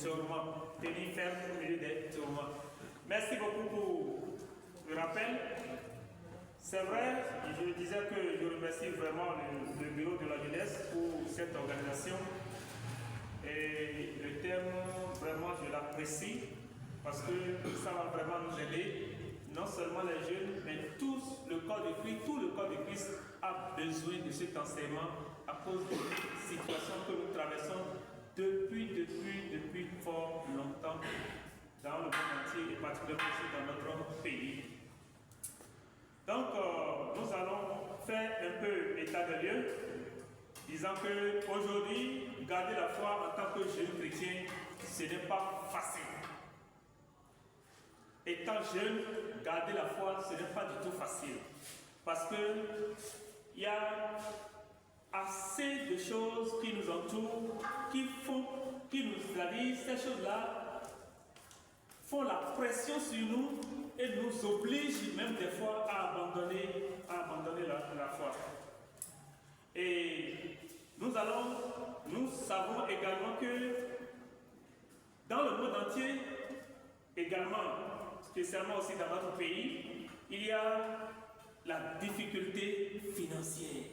tourments, tenir ferme au milieu des tourments. Merci beaucoup pour le rappel. C'est vrai, je disais que je remercie vraiment le bureau de la jeunesse pour cette organisation. Et le thème, vraiment, je l'apprécie parce que ça va vraiment nous aider. Non seulement les jeunes, mais tout le corps de Christ a besoin de cet enseignement à cause des situations que nous traversons depuis fort longtemps dans le monde entier et particulièrement aussi dans notre pays. Donc, nous allons faire un peu état de lieu, disant qu'aujourd'hui, garder la foi en tant que jeune chrétien, ce n'est pas facile. Étant jeune, garder la foi, ce n'est pas du tout facile. Parce qu'il y a assez de choses qui nous entourent, qui nous habillent. Ces choses-là font la pression sur nous et nous obligent même des fois à abandonner la foi. Et nous savons également que dans le monde entier, également, spécialement aussi dans notre pays, il y a la difficulté financière.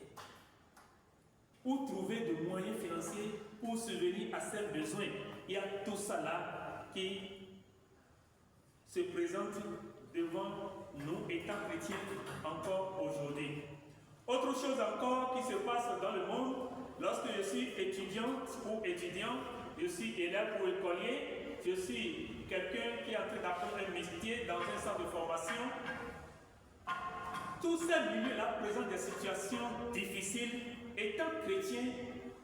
Où trouver de moyens financiers pour subvenir à ses besoins. Il y a tout ça là qui se présente devant nous étant chrétiens encore aujourd'hui. Autre chose encore qui se passe dans le monde, lorsque je suis étudiante ou étudiant, je suis élève ou écolier, je suis quelqu'un qui est en train d'apprendre un métier dans un centre de formation. Tous ces milieux-là présentent des situations difficiles. Étant chrétiens,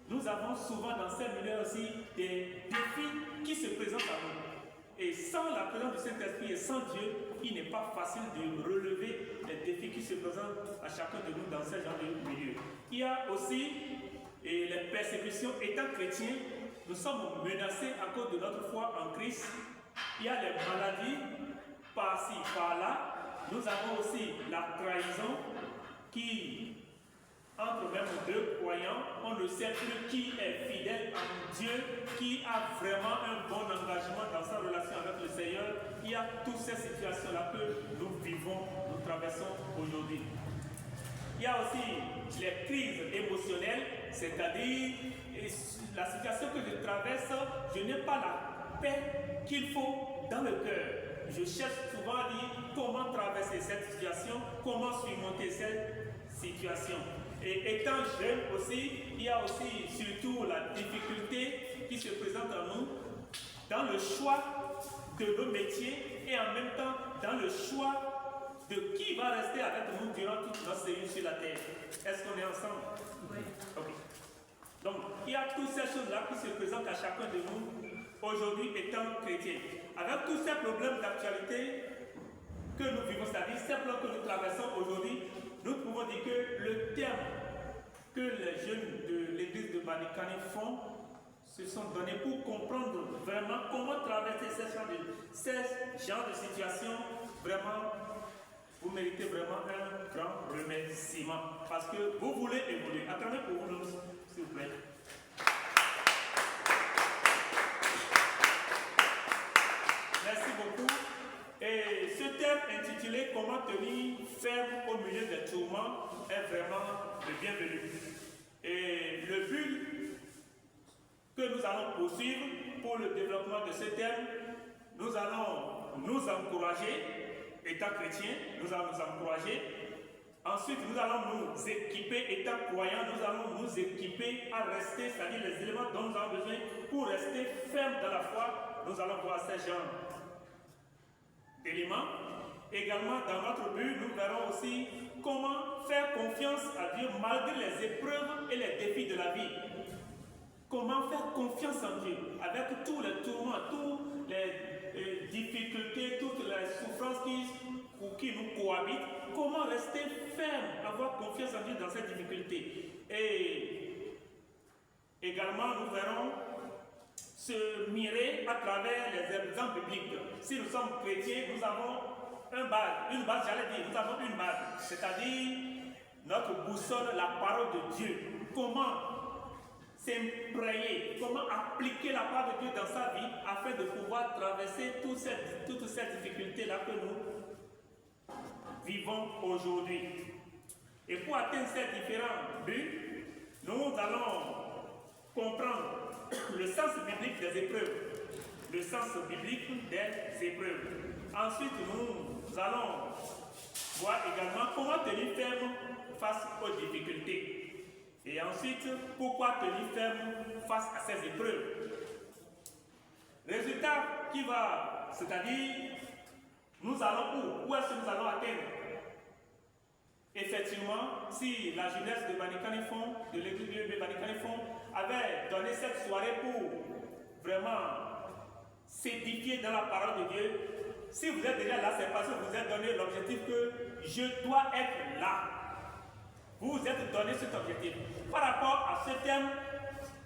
nous avons souvent dans ces milieux aussi des défis qui se présentent à nous. Et sans la présence du Saint-Esprit et sans Dieu, il n'est pas facile de relever les défis qui se présentent à chacun de nous dans ce genre de milieu. Il y a aussi les persécutions. Étant chrétiens, nous sommes menacés à cause de notre foi en Christ. Il y a les maladies par-ci, par-là. Nous avons aussi la trahison qui, entre même deux croyants, on ne sait plus qui est fidèle à Dieu, qui a vraiment un bon engagement dans sa relation avec le Seigneur. Il y a toutes ces situations-là que nous vivons, nous traversons aujourd'hui. Il y a aussi les crises émotionnelles, c'est-à-dire la situation que je traverse, je n'ai pas la paix qu'il faut dans le cœur. Je cherche souvent à dire comment traverser cette situation, comment surmonter cette situation. Et étant jeune aussi, il y a aussi surtout la difficulté qui se présente à nous dans le choix de nos métiers et en même temps dans le choix de qui va rester avec nous durant toute notre séjour sur la terre. Est-ce qu'on est ensemble? Oui. Okay. Donc, il y a toutes ces choses-là qui se présentent à chacun de nous aujourd'hui étant chrétiens. Avec tous ces problèmes d'actualité que nous vivons, c'est-à-dire ces problèmes que nous traversons aujourd'hui, nous pouvons dire que le terme que les jeunes de l'église de Banikani font se sont donnés pour comprendre vraiment comment traverser ces genres de situations. Vraiment, vous méritez vraiment un grand remerciement parce que vous voulez évoluer. Attendez pour vous, s'il vous plaît. Merci beaucoup. Et ce thème intitulé Comment tenir ferme au milieu des tourments est vraiment le bienvenu. Et le but que nous allons poursuivre pour le développement de ce thème, nous allons nous encourager, étant chrétiens, nous allons nous encourager. Ensuite, nous allons nous équiper, étant croyants, nous allons nous équiper à rester, c'est-à-dire les éléments dont nous avons besoin pour rester fermes dans la foi. Nous allons voir ces genres d'éléments. Également, dans notre but, nous verrons aussi comment faire confiance à Dieu malgré les épreuves et les défis de la vie. Comment faire confiance en Dieu avec tous les tourments, toutes les difficultés, toutes les souffrances qui nous cohabitent. Comment rester ferme, avoir confiance en Dieu dans ces difficultés. Et également, nous verrons se mirer à travers les exemples bibliques. Si nous sommes chrétiens, nous avons une base, nous avons une base, c'est-à-dire notre boussole, la parole de Dieu. Comment s'imprégner, comment appliquer la parole de Dieu dans sa vie afin devoir traverser toutes ces difficultés-là que nous vivons aujourd'hui. Et pour atteindre ces différents buts, nous allons comprendre le sens biblique des épreuves. Le sens biblique des épreuves. Ensuite, nous allons voir également comment tenir ferme face aux difficultés. Et ensuite, pourquoi tenir ferme face à ces épreuves. Résultat qui va, c'est-à-dire, nous allons où est-ce que nous allons atteindre? Effectivement, si la jeunesse de Banikanifon, de l'église de Banikanifon, avait donné cette soirée pour vraiment s'édifier dans la parole de Dieu, si vous êtes déjà là, c'est parce que vous êtes donné l'objectif que je dois être là. Vous vous êtes donné cet objectif. Par rapport à ce thème,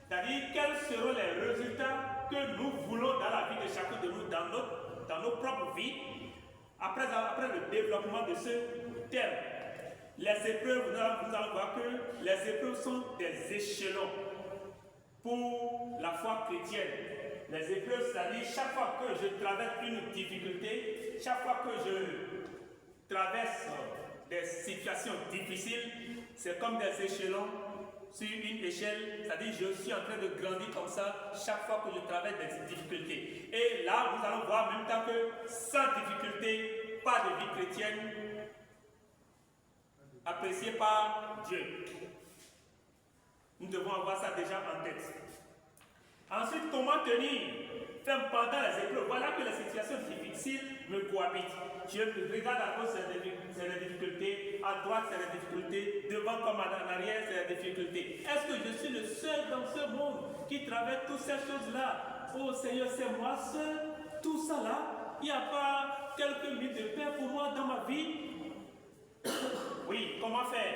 c'est-à-dire quels seront les résultats que nous voulons dans la vie de chacun de nous, dans nos propres vies, après le développement de ce thème. Les épreuves, nous allons voir que les épreuves sont des échelons pour la foi chrétienne. Les épreuves, c'est-à-dire chaque fois que je traverse une difficulté, chaque fois que je traverse des situations difficiles, c'est comme des échelons sur une échelle, c'est-à-dire je suis en train de grandir comme ça chaque fois que je traverse des difficultés. Et là, nous allons voir en même temps que sans difficulté, pas de vie chrétienne appréciée par Dieu. Nous devons avoir ça déjà en tête. Ensuite, comment tenir ferme pendant les épreuves? Voilà que les situations difficiles me cohabitent. Je regarde à gauche, c'est les difficultés, à droite, c'est les difficultés, devant comme en arrière, c'est les difficultés. Est-ce que je suis le seul dans ce monde qui traverse toutes ces choses-là? Oh Seigneur, c'est moi seul, tout ça là. Il n'y a pas quelques minutes de paix pour moi dans ma vie? Oui, comment faire?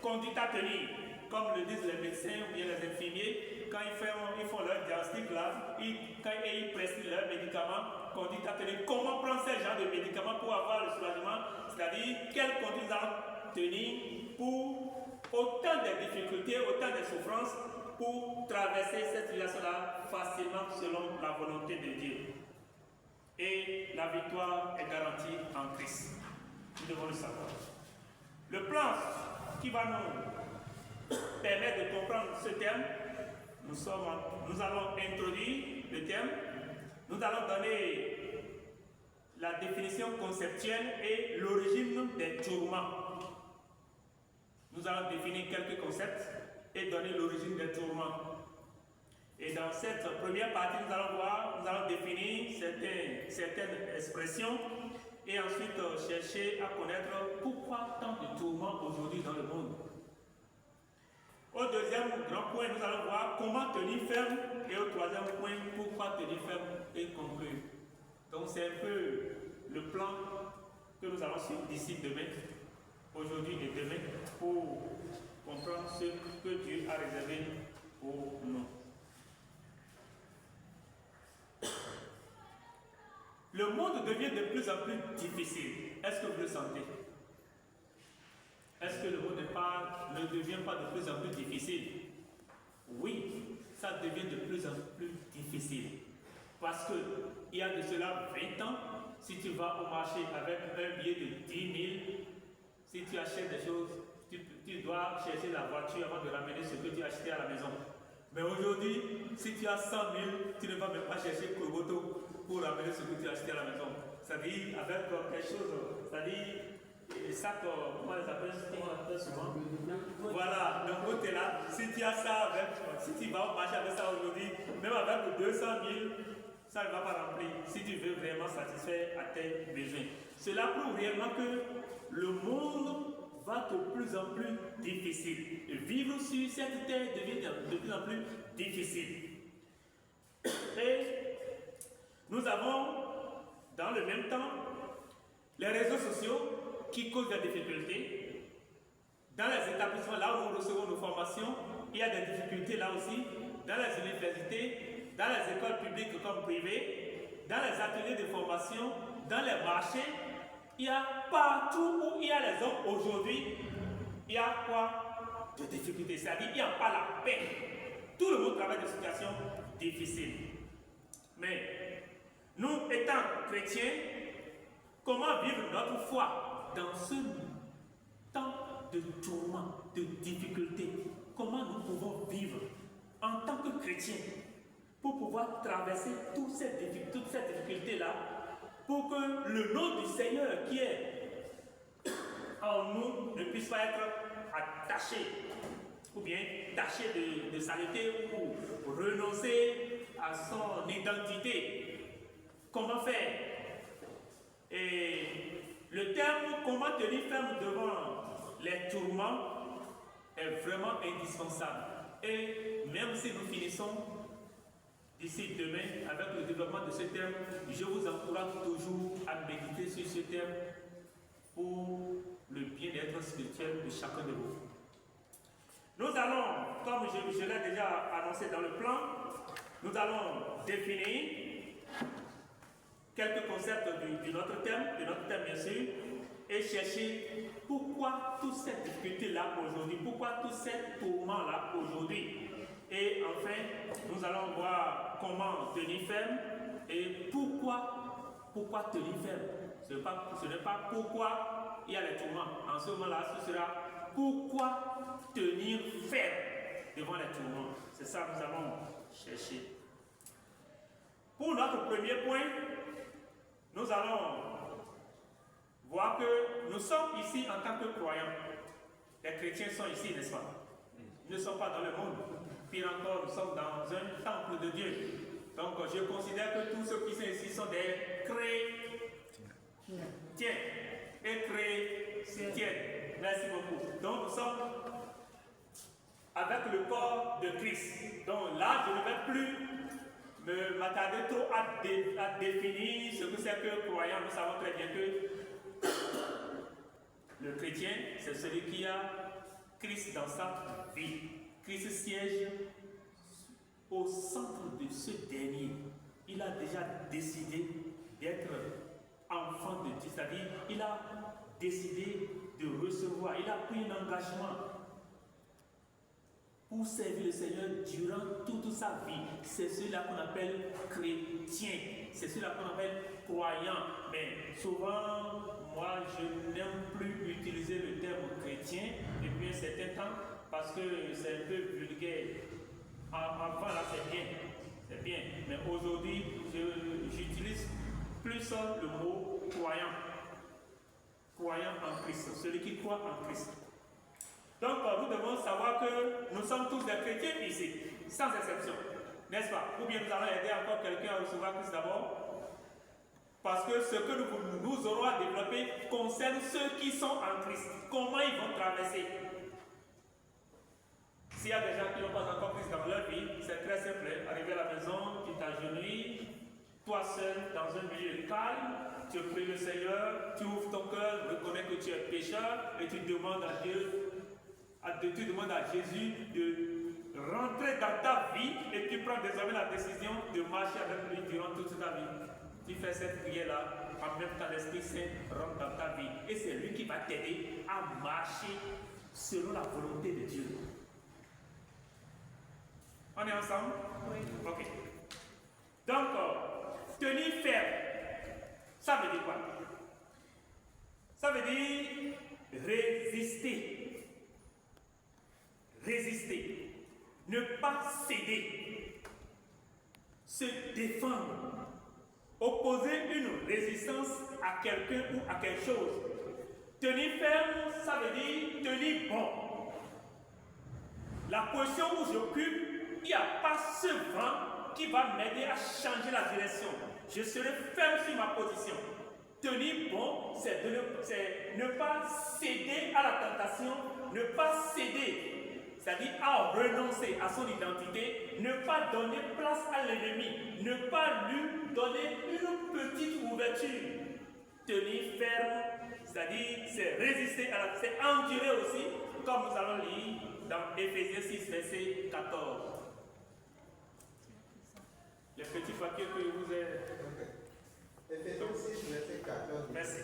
Conduite à tenir. Comme le disent les médecins ou bien les infirmiers, quand ils font leur diagnostic là, quand ils prescrivent leurs médicaments, conduite à tenir. Comment prendre ces genres de médicaments pour avoir le soulagement? C'est-à-dire, quelle conduite à tenir pour autant de difficultés, autant de souffrances, pour traverser cette situation-là facilement selon la volonté de Dieu. Et la victoire est garantie en Christ. Nous devons le savoir. Le plan qui va nous permettre de comprendre ce thème, nous allons introduire le thème, nous allons donner la définition conceptuelle et l'origine des tourments. Nous allons définir quelques concepts et donner l'origine des tourments. Et dans cette première partie, nous allons définir certaines expressions et ensuite chercher à connaître pourquoi tant de tourments aujourd'hui dans le monde. Au deuxième grand point, nous allons voir comment tenir ferme et au troisième point, pourquoi tenir ferme et conclure. Donc c'est un peu le plan que nous allons suivre d'ici demain, aujourd'hui et demain, pour comprendre ce que Dieu a réservé pour nous. Le monde devient de plus en plus difficile. Est-ce que vous le sentez? Est-ce que le monde ne devient pas de plus en plus difficile? Oui, ça devient de plus en plus difficile. Parce qu'il y a de cela 20 ans, si tu vas au marché avec un billet de 10 000, si tu achètes des choses, tu dois chercher la voiture avant de ramener ce que tu as acheté à la maison. Mais aujourd'hui, si tu as 100 000, tu ne vas même pas chercher Koboto pour ramener ce que tu as acheté à la maison. C'est-à-dire, avec quelque chose, c'est-à-dire, les sacs, comment on les appelle souvent? Voilà, le côté là, si tu as ça avec, si tu vas au marché avec ça aujourd'hui, même avec 200 000, ça ne va pas remplir si tu veux vraiment satisfaire à tes besoins. Cela prouve réellement que le monde va de plus en plus difficile. Vivre sur cette terre devient de plus en plus difficile. Et nous avons, dans le même temps, les réseaux sociaux qui causent des difficultés. Dans les établissements, là où nous recevons nos formations, il y a des difficultés là aussi. Dans les universités, dans les écoles publiques comme privées, dans les ateliers de formation, dans les marchés, il y a partout où il y a les hommes aujourd'hui, il y a quoi? De difficultés. C'est-à-dire qu'il n'y a pas la paix. Tout le monde travaille des situations difficiles. Mais nous étant chrétiens, comment vivre notre foi dans ce temps de tourments, de difficultés? Comment nous pouvons vivre en tant que chrétiens pour pouvoir traverser toutes ces difficultés-là, pour que le nom du Seigneur qui est en nous ne puisse pas être attaché, ou bien taché de saleté, ou renoncer à son identité. Comment faire? Et le terme « comment tenir ferme devant les tourments » est vraiment indispensable. Et même si nous finissons d'ici demain avec le développement de ce terme, je vous encourage toujours à méditer sur ce terme pour le bien-être spirituel de chacun de vous. Nous allons, comme je l'ai déjà annoncé dans le plan, nous allons définir quelques concepts de notre thème bien sûr, et chercher pourquoi toutes ces difficultés-là aujourd'hui, pourquoi tous ces tourments-là aujourd'hui. Et enfin, nous allons voir comment tenir ferme et pourquoi tenir ferme. Ce n'est pas pourquoi il y a les tourments. En ce moment-là, ce sera pourquoi tenir ferme devant les tourments. C'est ça que nous allons chercher. Pour notre premier point, nous allons voir que nous sommes ici en tant que croyants. Les chrétiens sont ici, n'est-ce pas? Ils ne sont pas dans le monde. Pire encore, nous sommes dans un temple de Dieu. Donc, je considère que tous ceux qui sont ici sont des chrétiens et chrétiennes. Merci beaucoup. Donc, nous sommes avec le corps de Christ. Donc là, je ne vais plus m'attarder trop à définir ce que c'est que croyant. Nous savons très bien que le chrétien, c'est celui qui a Christ dans sa vie. Christ siège au centre de ce dernier. Il a déjà décidé d'être enfant de Dieu, c'est-à-dire il a décidé de recevoir, il a pris un engagement pour servir le Seigneur durant toute sa vie. C'est celui-là qu'on appelle chrétien, c'est celui-là qu'on appelle croyant. Mais souvent, moi, je n'aime plus utiliser le terme chrétien depuis un certain temps parce que c'est un peu vulgaire. Avant, là, c'est bien. Mais aujourd'hui, j'utilise plus le mot croyant. Croyant en Christ, celui qui croit en Christ. Donc, nous devons savoir que nous sommes tous des chrétiens ici, sans exception, n'est-ce pas? Ou bien nous allons aider encore quelqu'un à recevoir Christ d'abord, parce que ce que nous aurons à développer concerne ceux qui sont en Christ. Comment ils vont traverser? S'il y a des gens qui n'ont pas encore Christ dans leur vie, c'est très simple. Arriver à la maison, tu t'agenouilles, toi seul, dans un milieu calme, tu pries le Seigneur, tu ouvres ton cœur, reconnais que tu es pécheur et tu demandes à Dieu. Tu demandes à Jésus de rentrer dans ta vie et tu prends désormais la décision de marcher avec lui durant toute ta vie. Tu fais cette prière-là, en même temps l'Esprit Saint rentre dans ta vie et c'est lui qui va t'aider à marcher selon la volonté de Dieu. On est ensemble? Oui. Ok. Donc, tenir ferme, ça veut dire quoi? Ça veut dire résister. Résister, ne pas céder, se défendre, opposer une résistance à quelqu'un ou à quelque chose. Tenir ferme, ça veut dire tenir bon. La position où j'occupe, il n'y a pas ce vent qui va m'aider à changer la direction. Je serai ferme sur ma position. Tenir bon, c'est ne pas céder à la tentation, ne pas céder. C'est-à-dire à renoncer à son identité, ne pas donner place à l'ennemi, ne pas lui donner une petite ouverture. Tenir ferme, c'est-à-dire c'est résister, c'est endurer aussi, comme nous allons lire dans Éphésiens 6, verset 14. Les petits papiers que vous avez. Éphésiens 6, verset 14. Merci.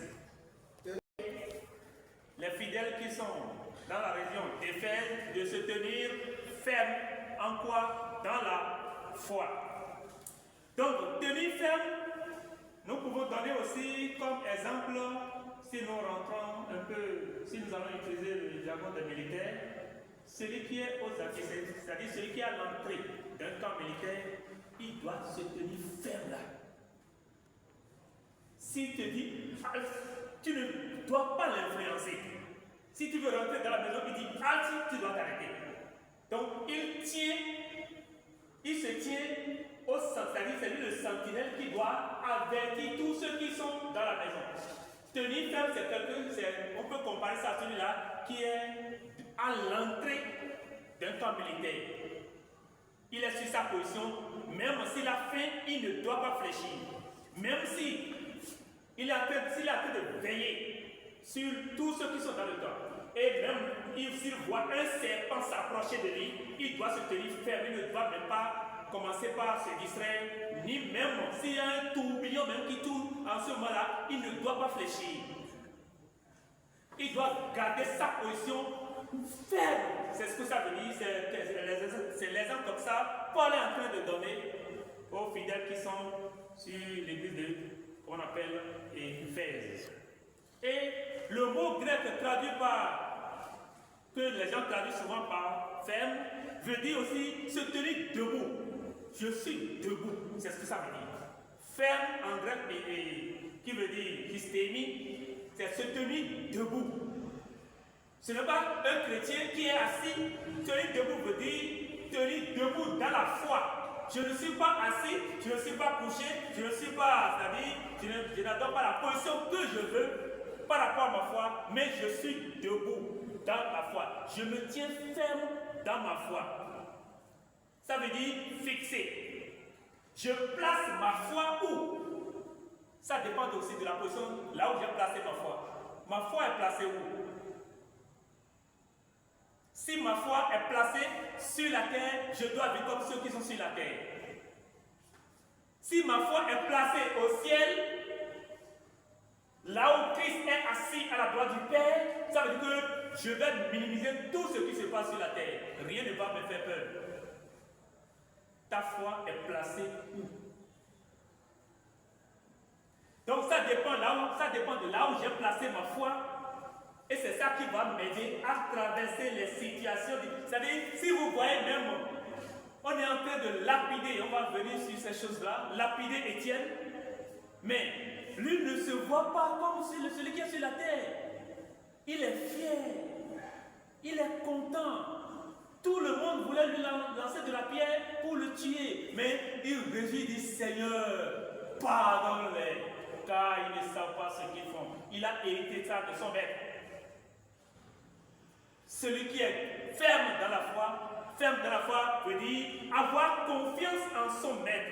Les fidèles qui sont dans la région d'Éphèse, de se tenir ferme en quoi? Dans la foi. Donc, tenir ferme, pouvons donner aussi comme exemple, si nous rentrons un peu, si nous allons utiliser le jargon des militaires, celui qui est aux accès, c'est-à-dire celui qui est à l'entrée d'un camp militaire, il doit se tenir ferme là. S'il te dit, tu ne dois pas l'influencer. Si tu veux rentrer dans la maison, il dit, tu dois t'arrêter. Donc il se tient au c'est-à-dire c'est lui le sentinelle qui doit avertir tous ceux qui sont dans la maison. Tenir ferme, c'est quelqu'un, on peut comparer ça à celui-là qui est à l'entrée d'un camp militaire. Il est sur sa position, même s'il a faim, il ne doit pas fléchir. Même s'il est en train de veiller sur tous ceux qui sont dans le camp. Et même s'il voit un serpent s'approcher de lui, il doit se tenir ferme, il ne doit même pas commencer par se distraire, ni même s'il y a un tourbillon même qui tourne en ce moment-là, il ne doit pas fléchir. Il doit garder sa position ferme. C'est ce que ça veut dire, c'est l'exemple comme ça. Paul est en train de donner aux fidèles qui sont sur l'église qu'on appelle Éphèse. Et le mot grec traduit par, que les gens traduisent souvent par ferme, veut dire aussi se tenir debout. Je suis debout, c'est ce que ça veut dire. Ferme en grec, qui veut dire hystémie, c'est se tenir debout. Ce n'est pas un chrétien qui est assis. Tenir debout veut dire tenir debout dans la foi. Je ne suis pas assis, je ne suis pas couché, je ne suis pas, c'est-à-dire, je n'adopte pas la position que je veux par rapport à ma foi, mais je suis debout dans la foi. Je me tiens ferme dans ma foi. Ça veut dire fixer. Je place ma foi où? Ça dépend aussi de la position là où j'ai placé ma foi. Ma foi est placée où? Si ma foi est placée sur la terre, je dois vivre comme ceux qui sont sur la terre. Si ma foi est placée au ciel, là où Christ est assis à la droite du Père, ça veut dire que je vais minimiser tout ce qui se passe sur la terre. Rien ne va me faire peur. Ta foi est placée où? Donc ça dépend de là où j'ai placé ma foi. Et c'est ça qui va m'aider à traverser les situations. C'est-à-dire, si vous voyez même, on est en train de lapider, on va venir sur ces choses-là, lapider Étienne, mais lui ne se voit pas comme celui qui est sur la terre. Il est fier, il est content. Tout le monde voulait lui lancer de la pierre pour le tuer, mais il réjouit, dit Seigneur, pardonne-les, car ils ne savent pas ce qu'ils font. Il a hérité ça de son maître. Celui qui est ferme dans la foi veut dire avoir confiance en son maître.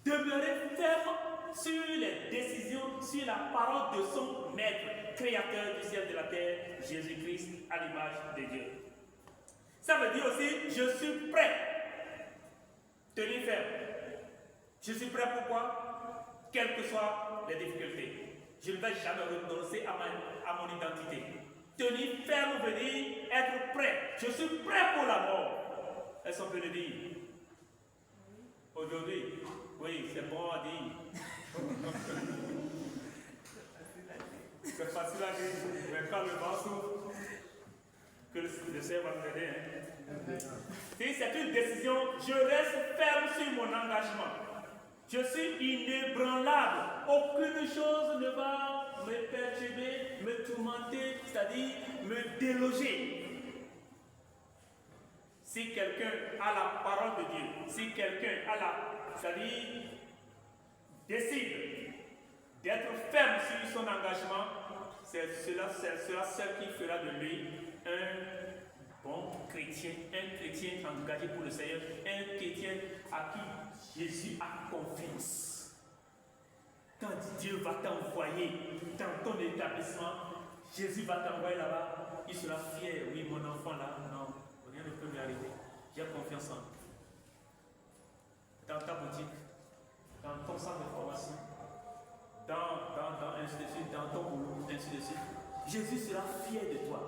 Demeurer ferme sur les décisions, sur la parole de son maître, créateur du ciel et de la terre, Jésus-Christ, à l'image de Dieu. Ça veut dire aussi, je suis prêt. Tenir ferme. Je suis prêt pourquoi? Quelles que soient les difficultés. Je ne vais jamais renoncer à mon identité. Tenir ferme veut dire être prêt. Je suis prêt pour la mort. Est-ce qu'on peut le dire? Aujourd'hui, oui, c'est bon à dire. C'est facile à dire, mais quand le vent souffle, que le Seigneur va nous aider. C'est une décision, je reste ferme sur mon engagement. Je suis inébranlable. Aucune chose ne va me perturber, me tourmenter, c'est-à-dire me déloger. Si quelqu'un a la parole de Dieu, si quelqu'un c'est-à-dire décide d'être ferme sur son engagement, c'est cela seul qui fera de lui un bon chrétien, un chrétien engagé pour le Seigneur, un chrétien à qui Jésus a confiance. Quand Dieu va t'envoyer dans ton établissement, Jésus va t'envoyer là-bas, il sera fier. Oui, mon enfant là, non, rien ne peut lui arriver. J'ai confiance en lui. Dans ta boutique, dans ton centre de formation, ainsi de suite, dans ton boulot, ainsi de suite. Jésus sera fier de toi.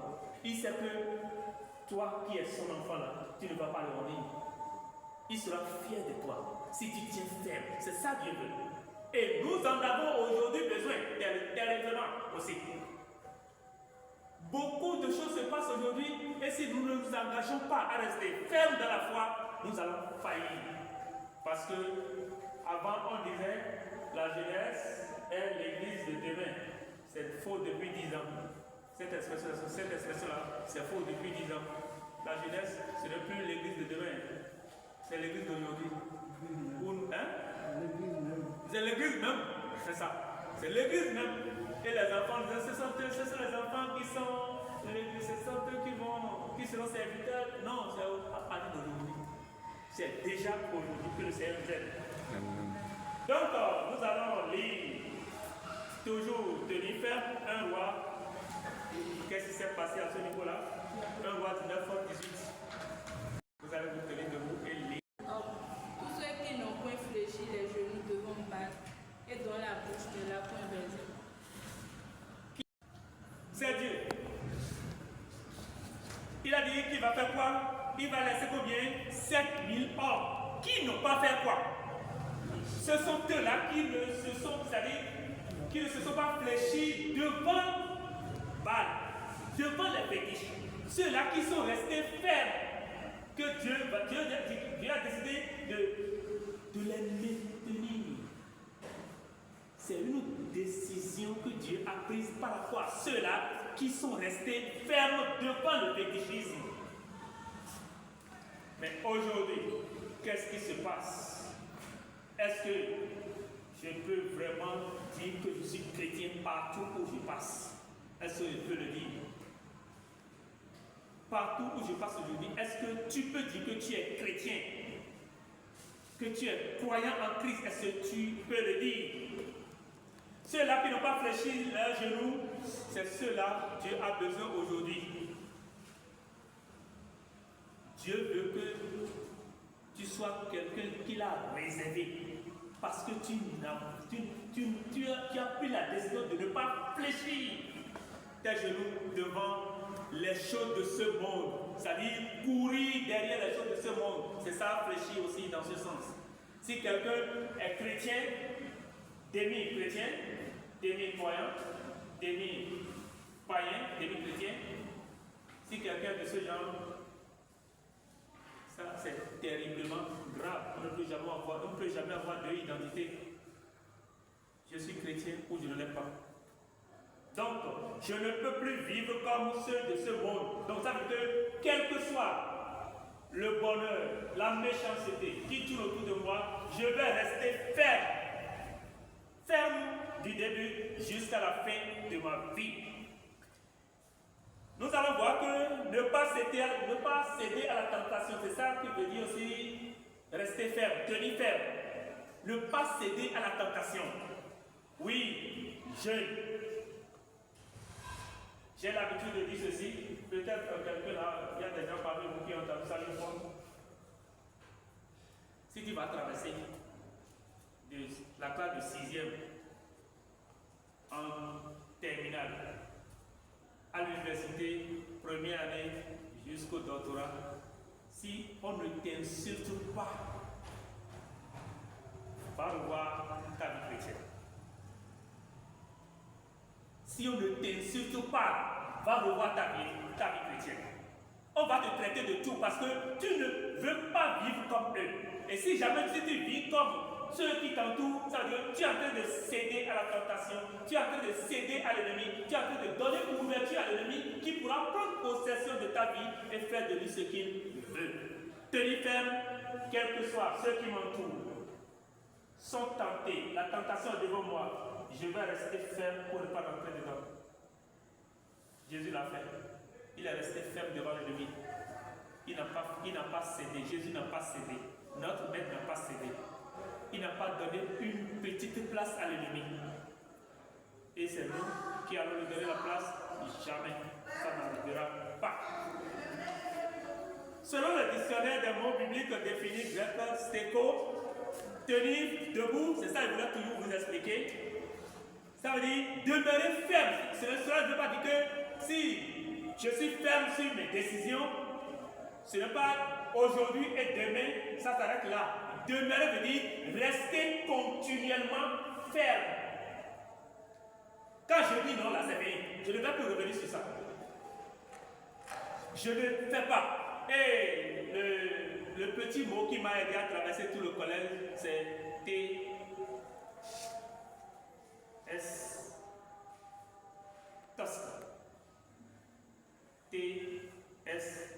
Il sait que toi qui es son enfant là, tu ne vas pas le honner. Il sera fier de toi si tu tiens ferme. C'est ça Dieu veut. Et nous en avons aujourd'hui besoin terriblement aussi. Beaucoup de choses se passent aujourd'hui et si nous ne nous engageons pas à rester fermes dans la foi, nous allons faillir. Parce que avant on disait la jeunesse est l'église de demain. C'est faux depuis 10 ans. Cette expression-là, c'est faux depuis 10 ans. La jeunesse, ce n'est plus l'église de demain. C'est l'église d'aujourd'hui. C'est l'église même. C'est ça. C'est l'église même. Et les enfants, ce sont les enfants qui sont eux qui seront serviteurs. Non, c'est à partir d'aujourd'hui. C'est déjà aujourd'hui que le Seigneur nous aide. Donc, nous allons lire, toujours tenir ferme, un roi. Qu'est-ce qui s'est passé à ce niveau-là? Un roi 19-18. Vous allez vous tenir debout et lire. Tous ceux qui n'ont point fléchi les genoux devant battre et dont la bouche ne l'a point baisé. C'est Dieu. Il a dit qu'il va faire quoi? Il va laisser combien? 7000 hommes. Qui n'ont pas fait quoi? Ce sont eux-là qui ne se sont, c'est-à-dire, qui ne se sont pas fléchis devant Baal, devant les fétiches. Ceux-là qui sont restés fermes, que Dieu a décidé de les maintenir. C'est une décision que Dieu a prise par rapport à ceux-là qui sont restés fermes devant le fétichisme. Mais aujourd'hui, qu'est-ce qui se passe? Est-ce que je peux vraiment dire que je suis chrétien partout où je passe? Est-ce que je peux le dire? Partout où je passe aujourd'hui, est-ce que tu peux dire que tu es chrétien? Que tu es croyant en Christ? Est-ce que tu peux le dire? Ceux-là qui n'ont pas fléchi leurs genoux, c'est ceux-là que Dieu a besoin aujourd'hui. Dieu veut que tu sois quelqu'un qu'il a réservé. Parce que tu as pris la décision de ne pas fléchir tes genoux devant les choses de ce monde. C'est-à-dire courir derrière les choses de ce monde. C'est ça, fléchir aussi dans ce sens. Si quelqu'un est chrétien, demi-chrétien, demi-croyant, demi-païen, demi-chrétien, si quelqu'un de ce genre, ça c'est terriblement grave. On ne peut jamais avoir deux identités. Je suis chrétien ou je ne l'ai pas. Donc, je ne peux plus vivre comme ceux de ce monde. Donc, ça veut dire que, quel que soit le bonheur, la méchanceté qui tourne autour de moi, je vais rester ferme. Ferme du début jusqu'à la fin de ma vie. Nous allons voir que ne pas céder à la tentation, c'est ça qui veut dire aussi rester ferme, tenir ferme. Ne pas céder à la tentation. Oui, j'ai l'habitude de dire ceci, peut-être quelqu'un là, il y a des gens parmi vous qui ont entendu ça une fois. Si tu vas traverser de la classe de 6e en terminale, à l'université, première année jusqu'au doctorat, si on ne t'insulte pas, va revoir ta vie chrétienne. Si on ne t'insulte pas, va revoir ta vie chrétienne. On va te traiter de tout parce que tu ne veux pas vivre comme eux. Et si jamais tu vis comme ceux qui t'entourent, ça veut dire que tu es en train de céder à la tentation, tu es en train de céder à l'ennemi, tu es en train de donner ouverture à l'ennemi qui pourra prendre possession de ta vie et faire de lui ce qu'il veut. Tenez ferme, quels que soient ceux qui m'entourent, sont tentés, la tentation est devant moi, je vais rester ferme pour ne pas rentrer dedans. Jésus l'a fait. Il est resté ferme devant l'ennemi. Il n'a pas cédé. Jésus n'a pas cédé. Notre maître n'a pas cédé. Il n'a pas donné une petite place à l'ennemi. Et c'est nous qui allons lui donner la place. Jamais. Ça n'arrivera pas. Selon le dictionnaire des mots bibliques définis, grec, stéco, tenir debout, c'est ça que je voulais toujours vous expliquer. Ça veut dire demeurer ferme. Cela ne veut pas dire que si je suis ferme sur mes décisions, ce n'est pas aujourd'hui et demain, ça s'arrête là. Demeurer veut dire rester continuellement ferme. Quand je dis non, là c'est fini. Je ne vais plus revenir sur ça. Je ne fais pas. Et le petit mot qui m'a aidé à traverser tout le collège, c'est T-S. Tosca. T-S-C.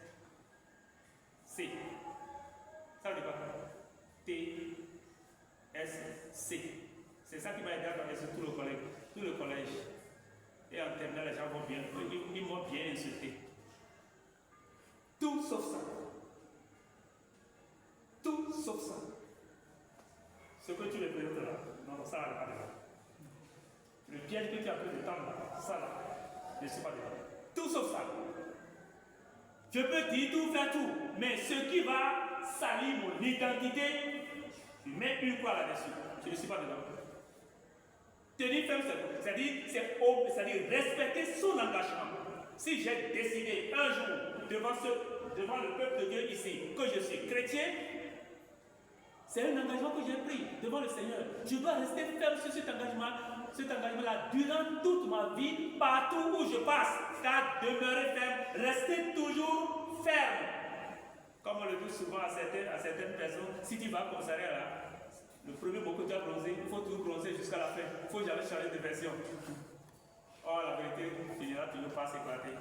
Ça veut dire quoi? T-S-C. C'est ça qui m'a aidé à traverser tout le collège. Et en terminale, les gens vont bien. Ils m'ont bien insulté. Tout sauf ça. Tout sauf ça. Ce que tu me présentes là, non, ça n'est pas dedans. Le piège que tu as pris de temps là, ça là, ne suis pas dedans. Tout sauf ça. Je peux dire tout, faire tout, mais ce qui va salir mon identité, je mets une croix là-dessus. Je ne suis pas dedans. Tenir ferme, c'est-à-dire respecter son engagement. Si j'ai décidé un jour devant le peuple de Dieu ici que je suis chrétien, c'est un engagement que j'ai pris devant le Seigneur. Je dois rester ferme sur cet engagement-là durant toute ma vie, partout où je passe. Car demeurer ferme, rester toujours ferme. Comme on le dit souvent à certaines personnes, si tu vas conserver là, le premier mot que tu as bronzé, il faut toujours bronzer jusqu'à la fin. Il ne faut jamais changer de version. Oh, la vérité finira toujours par s'éclater.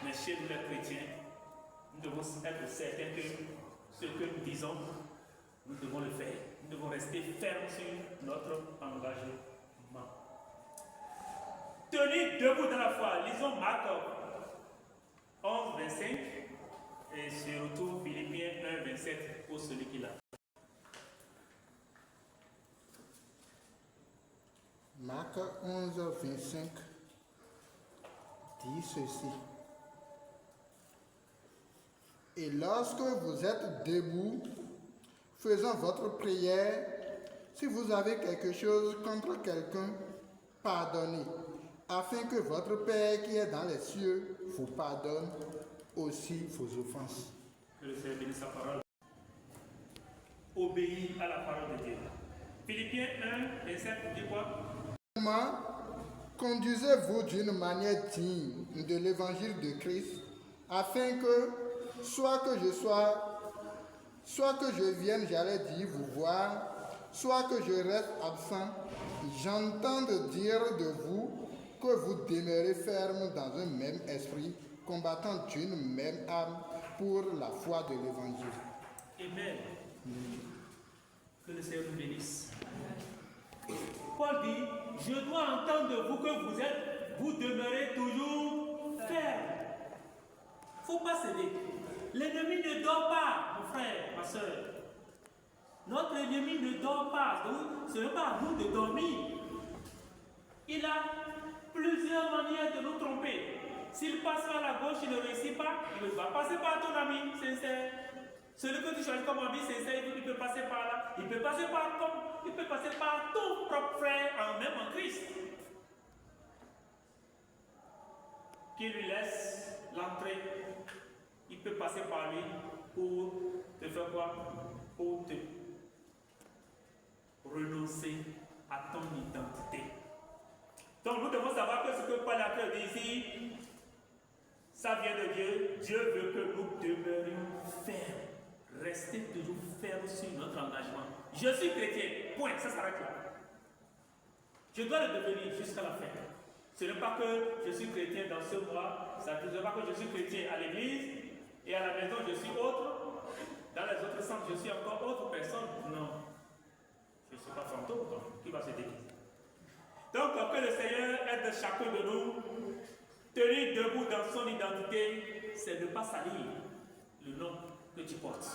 Mais chez nous les chrétiens, nous devons être certains que ce que nous disons, nous devons le faire. Nous devons rester fermes sur notre engagement. Tenir debout dans la foi. Lisons Marc 11, 25 et surtout Philippiens 1, 27 pour celui qui l'a. Marc 11, 25 dit ceci. Et lorsque vous êtes debout, faisant votre prière, si vous avez quelque chose contre quelqu'un, pardonnez, afin que votre Père qui est dans les cieux vous pardonne aussi vos offenses. Que le Seigneur bénisse sa parole. Obéis à la parole de Dieu. Philippiens 1, 27 dit quoi? Conduisez-vous d'une manière digne de l'évangile de Christ, afin que, soit que je vienne, j'allais dire, vous voir, soit que je reste absent, j'entende dire de vous que vous demeurez ferme dans un même esprit, combattant d'une même âme pour la foi de l'évangile. Amen. Que le Seigneur nous bénisse. Paul dit, je dois entendre de vous que vous demeurez toujours ferme. Il ne faut pas céder. L'ennemi ne dort pas, mon frère, ma soeur. Notre ennemi ne dort pas. Donc, ce n'est pas à nous de dormir. Il a plusieurs manières de nous tromper. S'il passe par la gauche, il ne réussit pas, il va passer par ton ami sincère. Celui que tu choisis comme ami sincère, il peut passer par là. Il peut passer par ton propre frère, même en Christ. Qui lui laisse l'entrée. Il peut passer par lui pour te faire quoi? Pour te renoncer à ton identité. Donc nous devons savoir que ce que Paul a dit ici, ça vient de Dieu. Dieu veut que nous demeurions fermes. Rester toujours ferme sur notre engagement. Je suis chrétien, point, ça s'arrête là. Je dois le devenir jusqu'à la fin. Ce n'est pas que je suis chrétien dans ce mois, ça ne veut pas que je suis chrétien à l'église et à la maison je suis autre. Dans les autres centres, je suis encore autre personne. Non. Je ne suis pas fantôme, donc qui va se déguiser. Donc, que le Seigneur aide chacun de nous. Tenir debout dans son identité, c'est ne pas salir le nom que tu portes.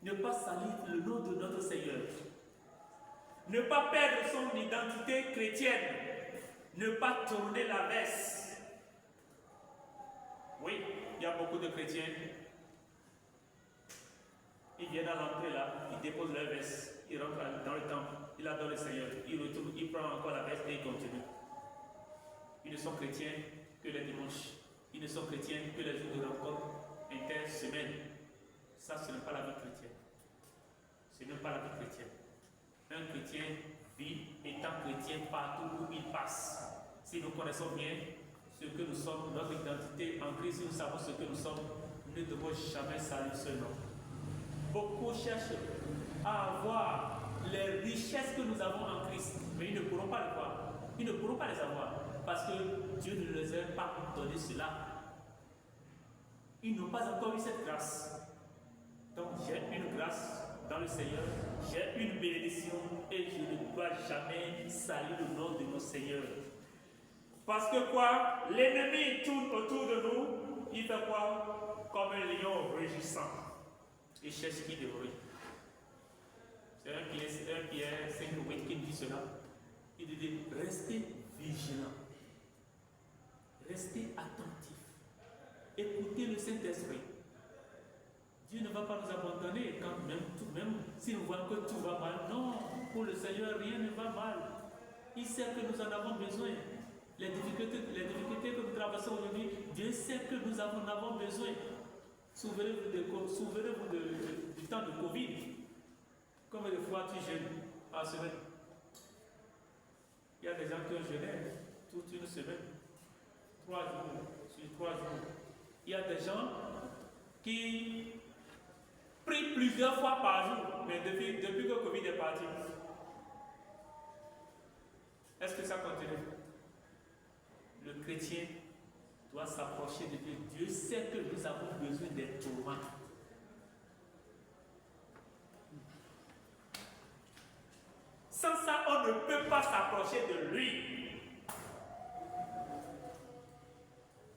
Ne pas salir le nom de notre Seigneur. Ne pas perdre son identité chrétienne. Ne pas tourner la veste. Oui, il y a beaucoup de chrétiens. Ils viennent à l'entrée là, ils déposent leur veste, ils rentrent dans le temple, ils adorent le Seigneur, ils retournent, ils prennent encore la veste et ils continuent. Ils ne sont chrétiens que les dimanches. Ils ne sont chrétiens que les jours de rencontre intersemaine. Ça, ce n'est pas la vie chrétienne. pas la vie chrétienne. Un chrétien vit étant chrétien partout où il passe. Si nous connaissons bien ce que nous sommes, notre identité en Christ, si nous savons ce que nous sommes, nous ne devons jamais salir ce nom. Beaucoup cherchent à avoir les richesses que nous avons en Christ, mais ils ne pourront pas les voir. Ils ne pourront pas les avoir parce que Dieu ne les a pas donné cela. Ils n'ont pas encore eu cette grâce. Donc j'ai une grâce dans le Seigneur, j'ai une bénédiction et je ne dois jamais salir le nom de mon Seigneur. Parce que quoi? L'ennemi tourne autour de nous, il fait quoi? Comme un lion rugissant. Il cherche qui dévorer. C'est un Pierre 5:8 qui me dit cela. Il dit restez vigilant, restez attentif, écoutez le Saint-Esprit. Dieu ne va pas nous abandonner quand même si nous voyons que tout va mal. Non, pour le Seigneur, rien ne va mal. Il sait que nous en avons besoin. Les difficultés que nous traversons aujourd'hui, Dieu sait que nous en avons besoin. Souvenez-vous du temps de Covid. Combien de fois tu jeûnes en semaine? Il y a des gens qui ont jeûné toute une semaine, 3 jours, sur 3 jours. Il y a des gens qui prient plusieurs fois par jour, mais depuis que le Covid est parti. Est-ce que ça continue? Le chrétien doit s'approcher de Dieu. Dieu sait que nous avons besoin des tourments. Sans ça, on ne peut pas s'approcher de lui.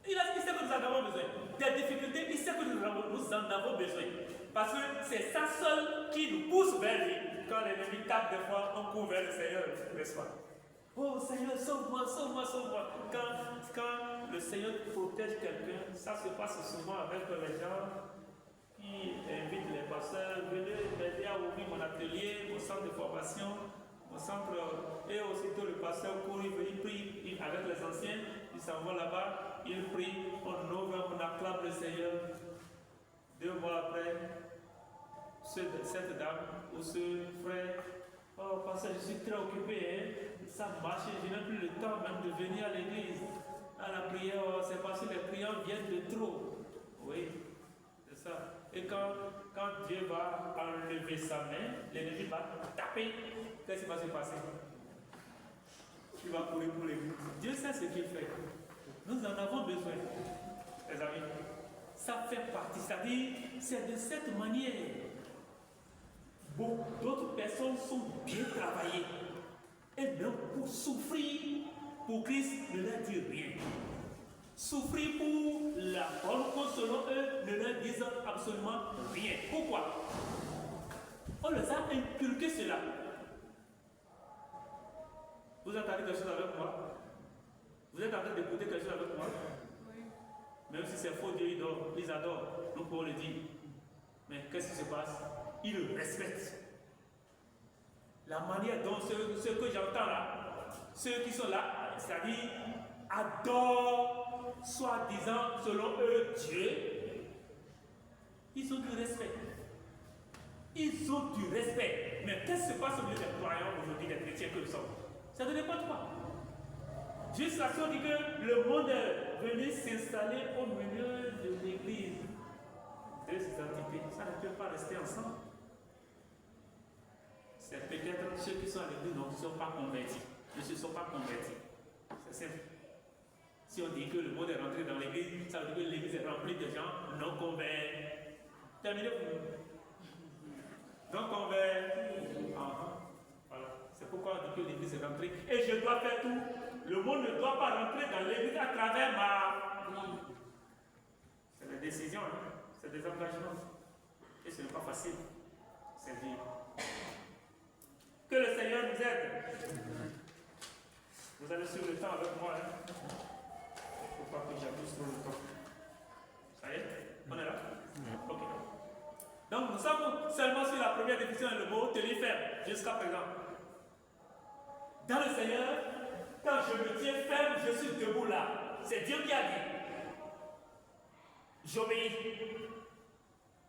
Il sait que nous en avons besoin. Des difficultés, il sait que nous en avons besoin. Parce que c'est ça seul qui nous pousse vers lui. Quand l'ennemi tape des fois, on court vers le Seigneur, n'est-ce pas? Oh Seigneur, sauve-moi, sauve-moi, sauve-moi. Quand le Seigneur protège quelqu'un, ça se passe souvent avec les gens qui invitent les pasteurs, venez m'aider à ouvrir mon atelier, mon centre de formation, mon centre. Et aussitôt le pasteur court, il prie avec les anciens, il s'en va là-bas, il prie, on ouvre, on acclame le Seigneur. 2 mois après, cette dame ou ce frère, oh pasteur, je suis très occupé, hein? Ça marche, je n'ai plus le temps même de venir à l'église, à la prière, c'est parce que les prières viennent de trop. Oui, c'est ça. Et quand Dieu va enlever sa main, l'ennemi va taper. Qu'est-ce qui va se passer? Il va courir pour l'église. Dieu sait ce qu'il fait. Nous en avons besoin, les amis. Ça fait partie, c'est-à-dire, c'est de cette manière. D'autres personnes sont bien travaillées. Et donc, pour souffrir pour Christ, ne leur dit rien. Souffrir pour la bonne cause selon eux, ne leur disent absolument rien. Pourquoi? On les a inculqué cela. Vous entendez quelque chose avec moi? Vous êtes en train d'écouter quelque chose avec moi? Oui. Même si c'est faux, Dieu ils adorent. Nous pouvons le dire. Mais qu'est-ce qui se passe? Ils le respectent. La manière dont ceux que j'entends là, ceux qui sont là, c'est-à-dire adorent, soi-disant, selon eux, Dieu, ils ont du respect. Ils ont du respect. Mais qu'est-ce qui se passe au milieu des croyants aujourd'hui, des chrétiens que nous sommes? Ça ne dépend pas. Jusqu'à ce qu'on dit que le monde est venu s'installer au milieu de l'église. Deux identités, ça ne peut pas rester ensemble. C'est peut-être ceux qui sont à l'église ne sont pas convertis. Ne se sont pas convertis. C'est simple. Si on dit que le monde est rentré dans l'église, ça veut dire que l'église est remplie de gens non convertis. Terminez pour nous. Non convertis. Voilà. C'est pourquoi on dit que l'église est rentrée. Et je dois faire tout. Le monde ne doit pas rentrer dans l'église à travers ma vie. C'est des décisions, hein? C'est des engagements. Et ce n'est pas facile. C'est dur. Que le Seigneur nous aide. Vous allez suivre le temps avec moi. Hein? Il ne faut pas que j'abuse trop le temps. Ça y est? On est là? Ok. Donc nous sommes seulement sur la première définition et le mot tenir ferme jusqu'à présent. Dans le Seigneur, quand je me tiens ferme, je suis debout là. C'est Dieu qui a dit. J'obéis.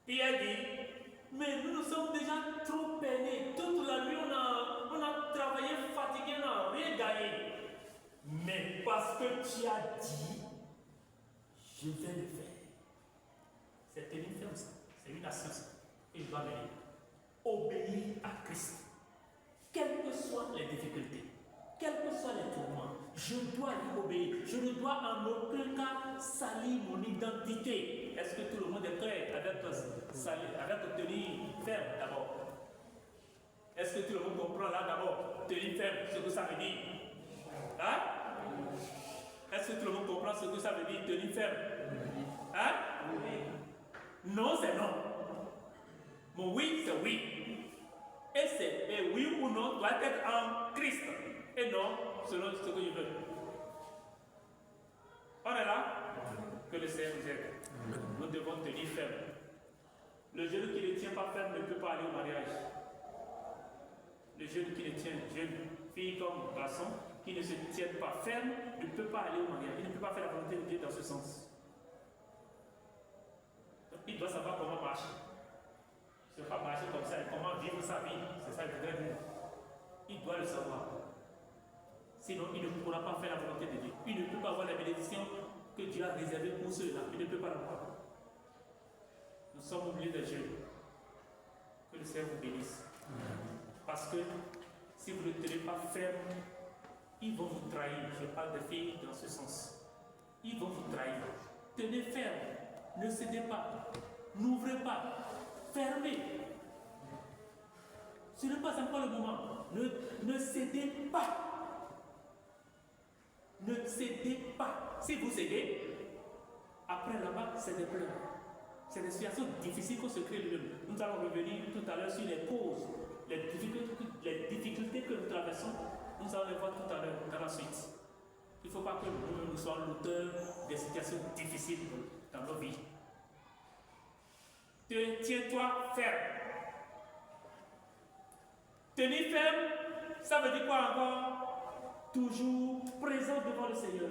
Pierre dit, mais nous sommes déjà trop peinés que tu as dit, je vais le faire. C'est tenir ferme ça. C'est une assurance. Il doit venir. Obéir à Christ. Quelles que soient les difficultés, quels que soient les tourments, je dois lui obéir. Je ne dois en aucun cas salir mon identité. Est-ce que tout le monde est prêt avec tenir ferme d'abord? Est-ce que tout le monde comprend là d'abord? Tenir ferme, ce que ça veut dire. Hein? Est-ce que tout le monde comprend ce que ça veut dire, tenir ferme? Hein? Non, c'est non. Mon oui, c'est oui. Et oui ou non doit être en Christ. Et non selon ce que je veux. On est là? Que le Seigneur nous aide. Nous devons tenir ferme. Le genou qui ne tient pas ferme ne peut pas aller au mariage. Le jeune qui ne tient, jeune fille comme garçon, qui ne se tiennent pas ferme, ne peut pas aller au mariage. Il ne peut pas faire la volonté de Dieu dans ce sens. Donc, il doit savoir comment marcher. Il ne peut pas marcher comme ça et comment vivre sa vie. C'est ça que je voudrais dire. Il doit le savoir. Sinon, il ne pourra pas faire la volonté de Dieu. Il ne peut pas avoir la bénédiction que Dieu a réservée pour ceux-là. Il ne peut pas l'avoir. Nous sommes au milieu des jeunes. Que le Seigneur vous bénisse. Parce que si vous ne tenez pas ferme, ils vont vous trahir. Je parle des filles dans ce sens. Ils vont vous trahir. Tenez ferme. Ne cédez pas. N'ouvrez pas. Fermez. Ce n'est pas encore le moment. Ne cédez pas. Ne cédez pas. Si vous cédez, après là-bas, c'est des pleurs. C'est des situations difficiles qu'on se crée lui-même. Nous allons revenir tout à l'heure sur les causes, les difficultés que nous traversons. Nous allons les voir tout à l'heure dans la suite. Il ne faut pas que nous soyons l'auteur des situations difficiles dans nos vies. Tiens-toi ferme. Tenir ferme, ça veut dire quoi encore? Toujours présent devant le Seigneur.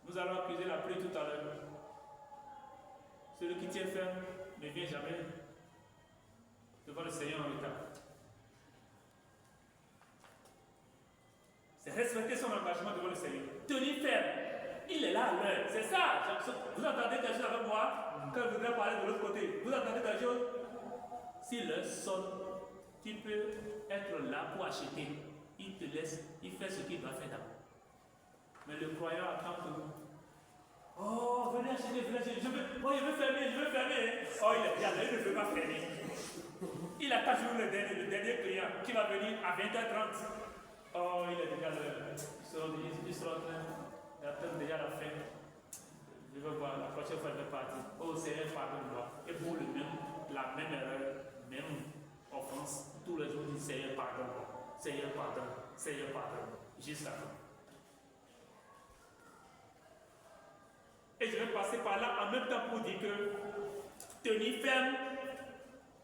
Nous allons accuser la pluie tout à l'heure. Celui qui tient ferme ne vient jamais devant le Seigneur en retard. C'est respecter son engagement devant le Seigneur. Tenir ferme. Il est là à l'heure. C'est ça. Vous entendez quelque chose avec moi? Quand je voudrais parler de l'autre côté. Vous entendez quelque chose? Si l'heure sonne, tu peux être là pour acheter. Il te laisse, il fait ce qu'il doit faire d'abord. Mais le croyant attend que vous. Oh, venez acheter, venez acheter. Je veux fermer. Oh, il est bien là, il ne veut pas fermer. Il attend toujours le dernier client qui va venir à 20h30. Oh, il est déjà l'heure. Il sera en train d'attendre déjà la fin. Je veux voir, la prochaine fois, je vais partir. Oh, Seigneur, pardonne-moi. Et pour la même erreur, même offense, tous les jours, il dit Seigneur, pardonne-moi. Seigneur, pardonne. Seigneur, pardonne. Juste avant. Et je vais passer par là en même temps pour dire que tenir ferme,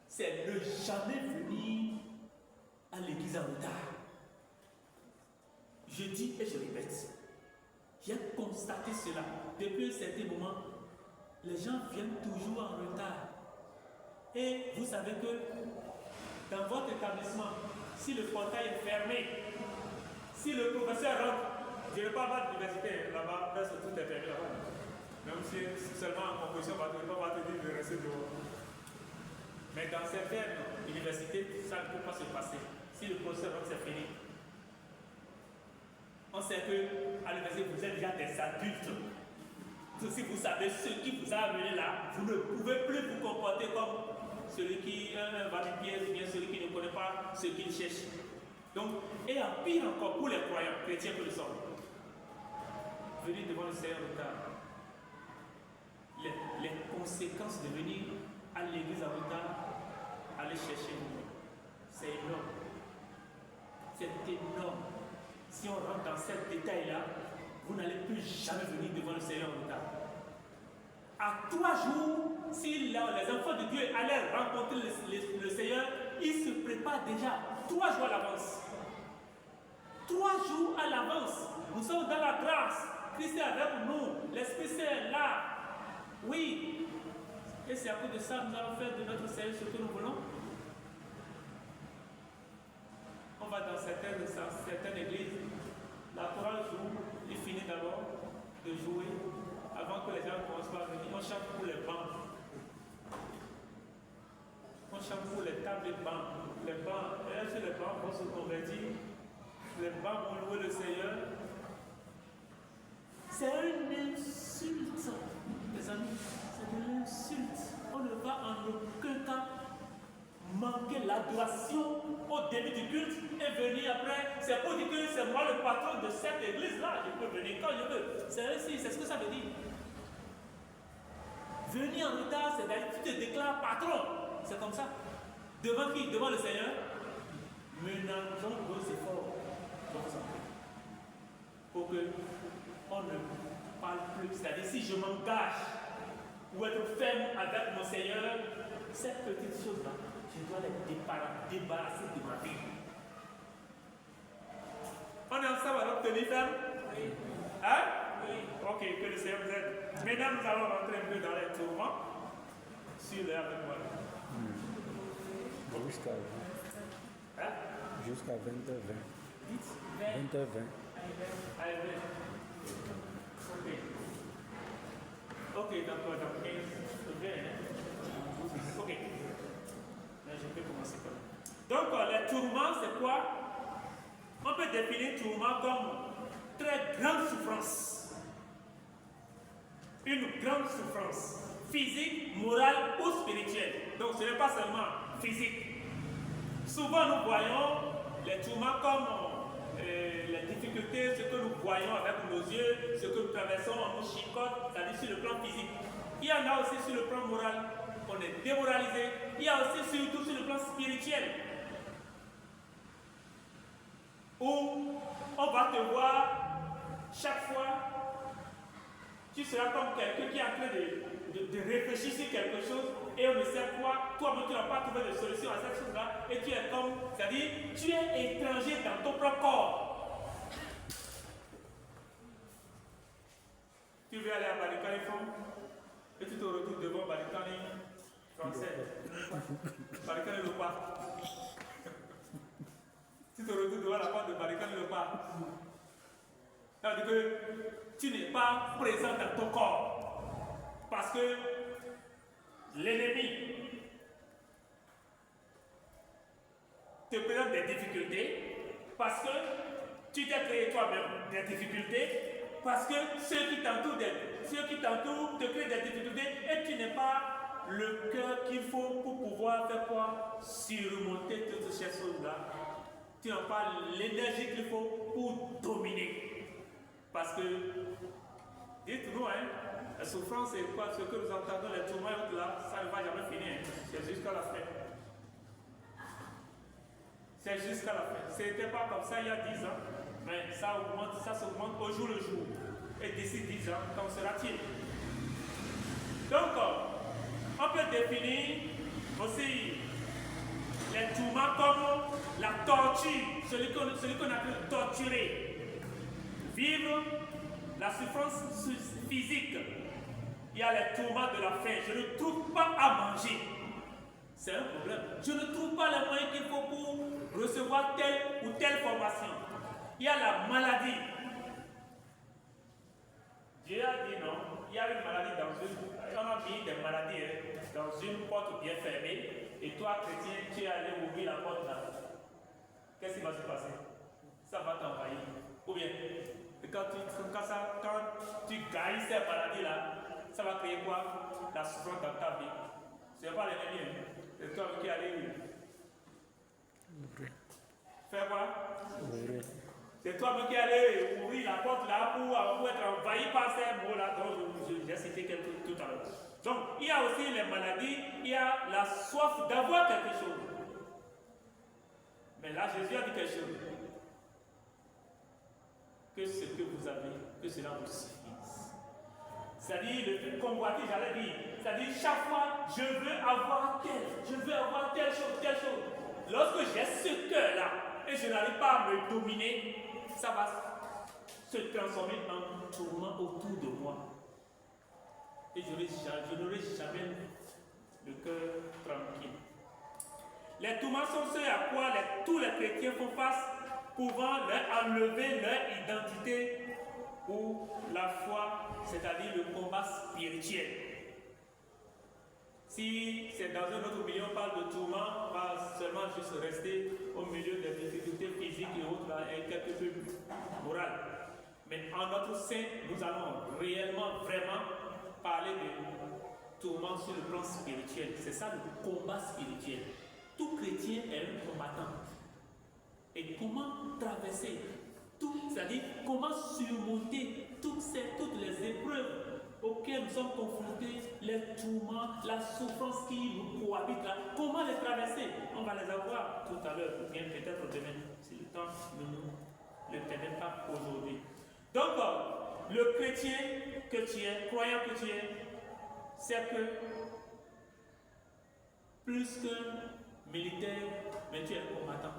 c'est ne jamais venir à l'église en retard. Je dis et je répète, j'ai constaté cela. Depuis un certain moment, les gens viennent toujours en retard. Et vous savez que dans votre établissement, si le portail est fermé, si le professeur rentre, je ne vais pas avoir d'université là-bas, presque tout est fermé là-bas. Même si seulement en composition, on va te dire de rester dehors. Mais dans certaines universités, ça ne peut pas se passer. Si le professeur rentre, c'est fini. On sait qu'à l'université, vous êtes déjà des adultes. Si vous savez ce qui vous a amené là, vous ne pouvez plus vous comporter comme celui qui va du pied ou bien celui qui ne connaît pas ce qu'il cherche. Donc, et en pire encore pour les croyants chrétiens que nous sommes, venir devant le Seigneur retard. Les conséquences de venir à l'église en retard, aller chercher nous, c'est énorme. C'est énorme. Si on rentre dans ce détail-là, vous n'allez plus jamais venir devant le Seigneur en retard. À 3 jours, si les enfants de Dieu allaient rencontrer le Seigneur, ils se préparent déjà 3 jours à l'avance. 3 jours à l'avance. Nous sommes dans la grâce. Christ est avec nous. L'Esprit Saint est là. Oui. Et c'est à cause de ça que nous allons faire de notre Seigneur ce que nous voulons. On va dans certaines églises. La chorale joue, il finit d'abord de jouer avant que les gens commencent à venir. On chante pour les bancs. On chante pour les tables et bancs. Les bancs, et sur les bancs vont se convertir. Les bancs vont louer le Seigneur. C'est une insulte, les amis. C'est une insulte. On ne va en aucun cas manquer l'adoration au début du culte et venir après. C'est pour dire que c'est moi le patron de cette église-là. Je peux venir quand je veux. C'est ce que ça veut dire. Venir en retard, c'est d'aller, tu te déclares patron. C'est comme ça. Devant qui? Devant le Seigneur. Ménageons nos efforts comme ça. Pour que on ne parle plus. C'est-à-dire, si je m'engage pour être ferme avec mon Seigneur, cette petite chose-là, je dois les débarrasser de ma vie. On est ensemble à l'obtenir ferme? Oui. Hein? Oui. Ok, que le Seigneur vous aide. Maintenant, nous allons rentrer un peu dans les tourments. Suivez avec moi. Jusqu'à 20. Hein? Jusqu'à 20h20. Dites 20h20. Allez, ok. Ok, d'accord, donc 15, ok. Là, je peux commencer par là. Donc, les tourments, c'est quoi? On peut définir tourment comme très grande souffrance. Une grande souffrance physique, morale ou spirituelle. Donc, ce n'est pas seulement physique. Souvent, nous voyons les tourments comme les difficultés, ce que nous voyons avec nos yeux, ce que nous traversons, on nous chicote, c'est-à-dire sur le plan physique. Il y en a aussi sur le plan moral, on est démoralisé. Il y a aussi surtout sur le plan spirituel, où on va te voir chaque fois, tu seras comme quelqu'un qui est en train de réfléchir sur quelque chose et on ne sait quoi, toi-même tu n'as pas trouvé de solution à cette chose-là et tu es comme, c'est-à-dire tu es étranger dans ton propre corps. Tu veux aller à Balikani et tu te retrouves devant Balikani français. Balikani le pas. Tu te retrouves devant la porte de Balikani le pas. C'est-à-dire que tu n'es pas présent dans ton corps. Parce que l'ennemi te présente des difficultés, parce que tu t'es créé toi-même des difficultés, parce que ceux qui t'entourent te créent des difficultés et tu n'es pas le cœur qu'il faut pour pouvoir faire quoi? Surmonter toutes ces choses-là. Tu n'as pas l'énergie qu'il faut pour dominer. Parce que, dites-nous, la souffrance, c'est quoi? Ce que nous entendons, les tourments là, ça ne va jamais finir. C'est jusqu'à la fin. C'est jusqu'à la fin. Ce n'était pas comme ça il y a 10 ans, mais ça s'augmente au jour le jour. Et d'ici 10 ans, qu'en sera-t-il? Donc, on peut définir aussi les tourments comme la torture, celui qu'on appelle torturer. Vivre la souffrance physique. Il y a les tourments de la faim. Je ne trouve pas à manger. C'est un problème. Je ne trouve pas les moyens qu'il faut pour recevoir telle ou telle formation. Il y a la maladie. Dieu a dit non. Il y a une maladie on a mis des maladies dans une porte bien fermée. Et toi, chrétien, tu es allé ouvrir la porte là. Qu'est-ce qui va se passer? Ça va t'envahir. Ou bien, quand tu gagnes cette maladie-là, ça va créer quoi? La souffrance dans ta vie. Ce n'est pas l'ennemi, c'est toi qui allais faire quoi? C'est toi qui allais ouvrir la porte là pour être envahi par ces mots-là dont j'ai cité tout à l'heure. Donc, il y a aussi les maladies, il y a la soif d'avoir quelque chose. Mais là, Jésus a dit quelque chose. Que ce que vous avez, que cela vous suffise. C'est-à-dire, le convoiter, j'allais dire. C'est-à-dire, chaque fois, je veux avoir telle chose. Lorsque j'ai ce cœur-là, et je n'arrive pas à me dominer, ça va se transformer en tourment autour de moi. Et je n'aurai jamais le cœur tranquille. Les tourments sont ceux à quoi tous les chrétiens font face pouvant leur enlever leur identité ou la foi, c'est-à-dire le combat spirituel. Si c'est dans un autre milieu, on parle de tourment, on va seulement juste rester au milieu des difficultés physiques et autres, et quelque peu morales. Mais en notre sein, nous allons réellement, vraiment parler de tourment sur le plan spirituel. C'est ça le combat spirituel. Tout chrétien est un combattant. Et comment traverser tout, c'est-à-dire comment surmonter toutes les épreuves auxquelles nous sommes confrontés, les tourments, la souffrance qui nous cohabite là, comment les traverser? On va les avoir tout à l'heure, ou bien peut-être demain, si le temps ne nous le permet pas aujourd'hui. Donc, le chrétien que tu es, croyant que tu es, c'est que plus qu'un militaire, mais tu es un combattant.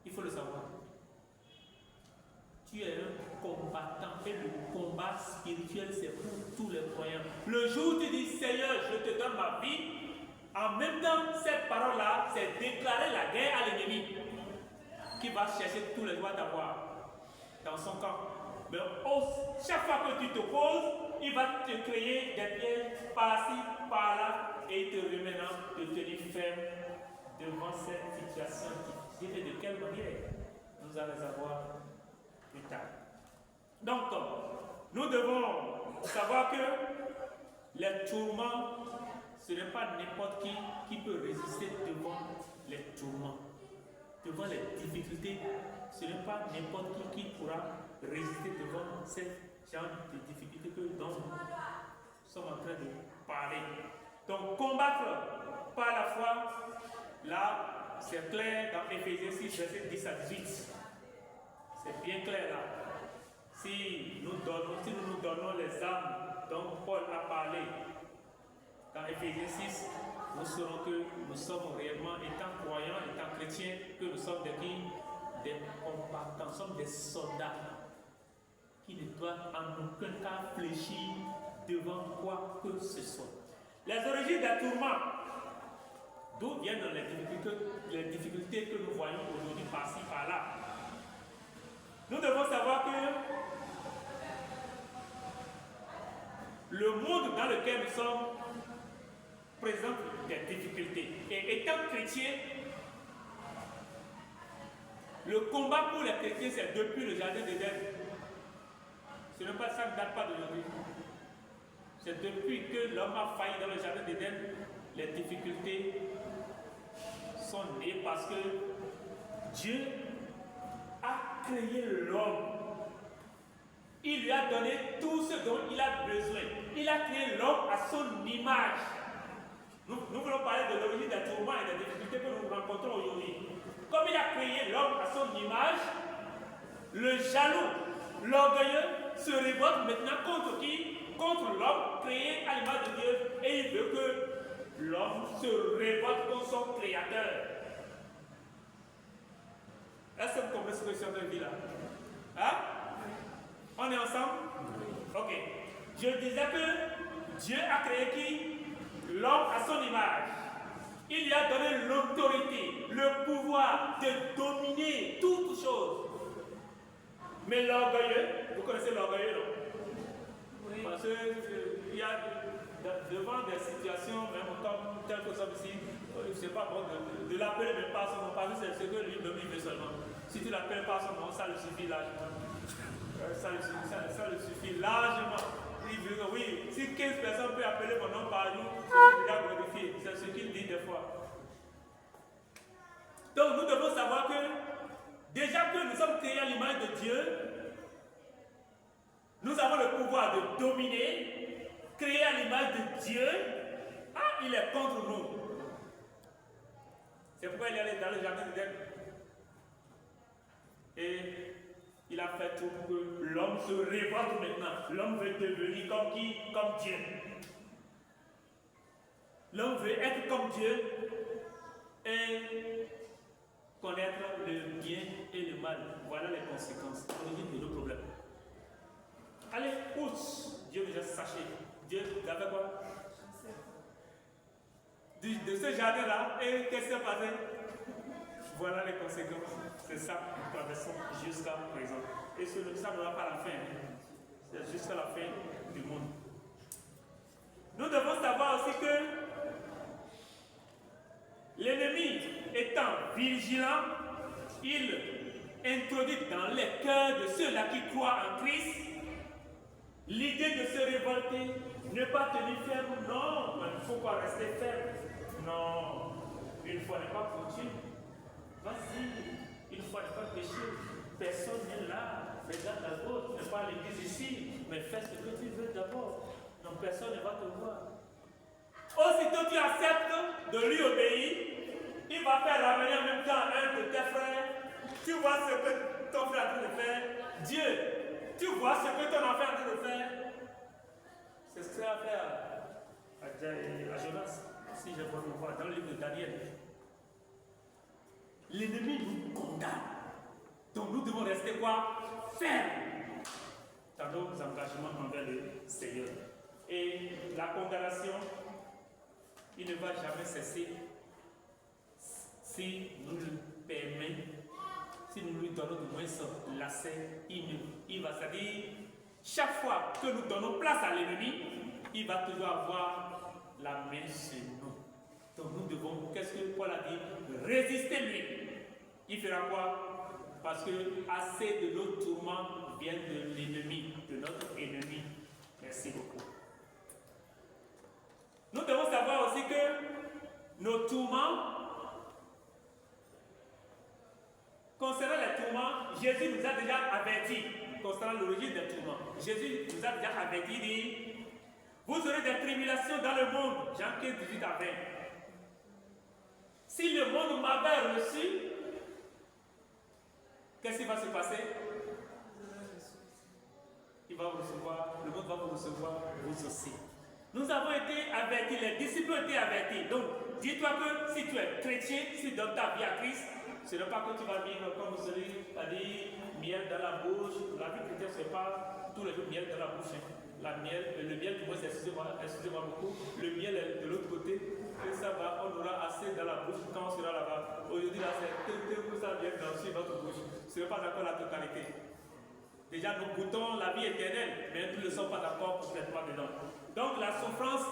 Il faut le savoir. Tu es un combattant et le combat spirituel c'est pour tous les croyants. Le jour où tu dis Seigneur, je te donne ma vie, en même temps, cette parole-là, c'est déclarer la guerre à l'ennemi qui va chercher tous les droits d'avoir dans son camp. Mais chaque fois que tu te poses, il va te créer des pièges par-ci, par-là et il te remettra de tenir ferme devant cette situation difficile et de quelle manière nous allons avoir plus tard. Donc, nous devons savoir que les tourments, ce n'est pas n'importe qui peut résister devant les tourments, devant les difficultés. Ce n'est pas n'importe qui pourra résister devant ce genre de difficultés dont nous sommes en train de parler. Donc, combattre par la foi, là, c'est clair dans Éphésiens 6, versets 10 à 18. C'est bien clair là. Si nous nous donnons les armes dont Paul a parlé dans Éphésiens 6, nous saurons que nous sommes réellement, étant croyants, étant chrétiens, que nous sommes des combattants, nous sommes des soldats qui ne doivent en aucun cas fléchir devant quoi que ce soit. Les origines des tourments, d'où viennent les difficultés que nous voyons aujourd'hui par-ci, par-là. Nous devons savoir que le monde dans lequel nous sommes présente des difficultés. Et étant chrétien, le combat pour les chrétiens, c'est depuis le jardin d'Éden. Ce n'est pas ça, ne date pas d'aujourd'hui. C'est depuis que l'homme a failli dans le jardin d'Éden, les difficultés sont nées parce que Dieu a créé l'homme. Il lui a donné tout ce dont il a besoin. Il a créé l'homme à son image. Nous voulons parler de l'origine des tourments et des difficultés que nous rencontrons aujourd'hui. Comme il a créé l'homme à son image, le jaloux, l'orgueilleux se révolte maintenant contre qui? Contre l'homme créé à l'image de Dieu. Et il veut que l'homme se révolte contre son créateur. Est-ce que vous comprenez ce que je suis en train de dire là? Hein? On est ensemble? Ok. Je disais que Dieu a créé qui? L'homme à son image. Il lui a donné l'autorité, le pouvoir de dominer toutes choses. Mais l'orgueilleux, vous connaissez l'orgueilleux, non? Oui. Parce qu'il y a devant des situations, même comme tel que ça ici, c'est pas bon de l'appeler même pas son nom, parce que c'est ce que lui veut seulement. Si tu l'appelles pas son nom, ça lui suffit largement. Ça lui suffit largement. Il veut, oui, si 15 personnes peuvent appeler mon nom par jour, c'est déjà glorifié. C'est ce qu'il dit des fois. Donc nous devons savoir que déjà que nous sommes créés à l'image de Dieu, nous avons le pouvoir de dominer, créé à l'image de Dieu. Ah, il est contre nous. C'est pourquoi il est allé dans le jardin d'Éden. Et il a fait tout pour que l'homme se révolte maintenant. L'homme veut devenir comme qui? Comme Dieu. L'homme veut être comme Dieu et connaître le bien et le mal. Voilà les conséquences, l'origine de nos problèmes. Allez, ouch! Dieu nous a sachés. Dieu, vous avez quoi? De ce jardin-là, et qu'est-ce qui s'est passé? Voilà les conséquences. C'est ça que nous traversons jusqu'à présent. Et ça ne va pas à la fin. C'est jusqu'à la fin du monde. Nous devons savoir aussi que l'ennemi étant vigilant, il introduit dans les cœurs de ceux-là qui croient en Christ l'idée de se révolter, ne pas tenir ferme. Non, il ne faut pas rester ferme. Non, une fois n'est pas coutume. Vas-y, une fois n'est pas péché. Personne n'est là. Regarde la gauche, tu n'es pas à l'église ici, mais fais ce que tu veux d'abord. Non, personne ne va te voir. Aussitôt tu acceptes de lui obéir, il va faire ramener en même temps un de tes frères. Tu vois ce que ton frère est en train de faire. Dieu, tu vois ce que ton enfant est en train de faire. C'est ce que ça va faire à Jonas, si je vois le voir dans le livre de Daniel. L'ennemi nous condamne. Donc nous devons rester quoi? Fermes dans nos engagements envers le Seigneur. Et la condamnation, il ne va jamais cesser si nous le permettons, si nous lui donnons du moins l'accès. Il va, c'est-à-dire, chaque fois que nous donnons place à l'ennemi, il va toujours avoir la main sur nous. Donc nous devons, qu'est-ce que Paul a dit? Résister lui. Il fera quoi? Parce que assez de nos tourments viennent de l'ennemi, de notre ennemi. Merci beaucoup. Nous devons savoir aussi que nos tourments, concernant les tourments, Jésus nous a déjà avertis, concernant l'origine des tourments. Jésus nous a déjà avertis, dit, vous aurez des tribulations dans le monde, Jean 15, 18 à 20. Si le monde m'avait reçu, qu'est-ce qui va se passer? Il va vous recevoir, le monde va vous recevoir, vous aussi. Nous avons été avertis, les disciples ont été avertis. Donc, dis-toi que si tu es chrétien, si tu donnes ta vie à Christ, ce n'est pas que tu vas vivre comme celui qui a dit miel dans la bouche. La vie chrétienne, ce n'est pas tous les jours miel dans la bouche. Le miel, du moins, excusez-moi beaucoup, le miel est de l'autre côté. Et ça va, on aura assez dans la bouche quand on sera là-bas. Aujourd'hui, là, c'est que ça vient dans notre bouche. Ce n'est pas d'accord la totalité. Déjà, nous goûtons la vie éternelle, mais nous ne sommes pas d'accord complètement dedans. Donc, la souffrance,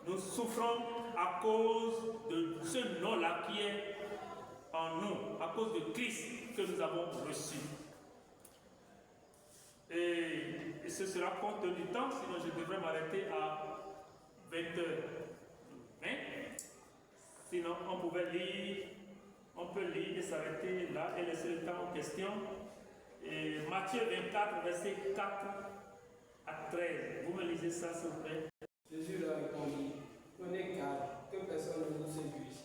nous souffrons à cause de ce nom-là qui est en nous, à cause de Christ que nous avons reçu. Et ce sera compte du temps, sinon je devrais m'arrêter à 20h20. Sinon, on peut lire et s'arrêter là et laisser le temps en question. Et Matthieu 24, verset 4 à 13. Vous me lisez ça, s'il vous plaît. Jésus leur répondit, prenez garde que personne ne vous séduise,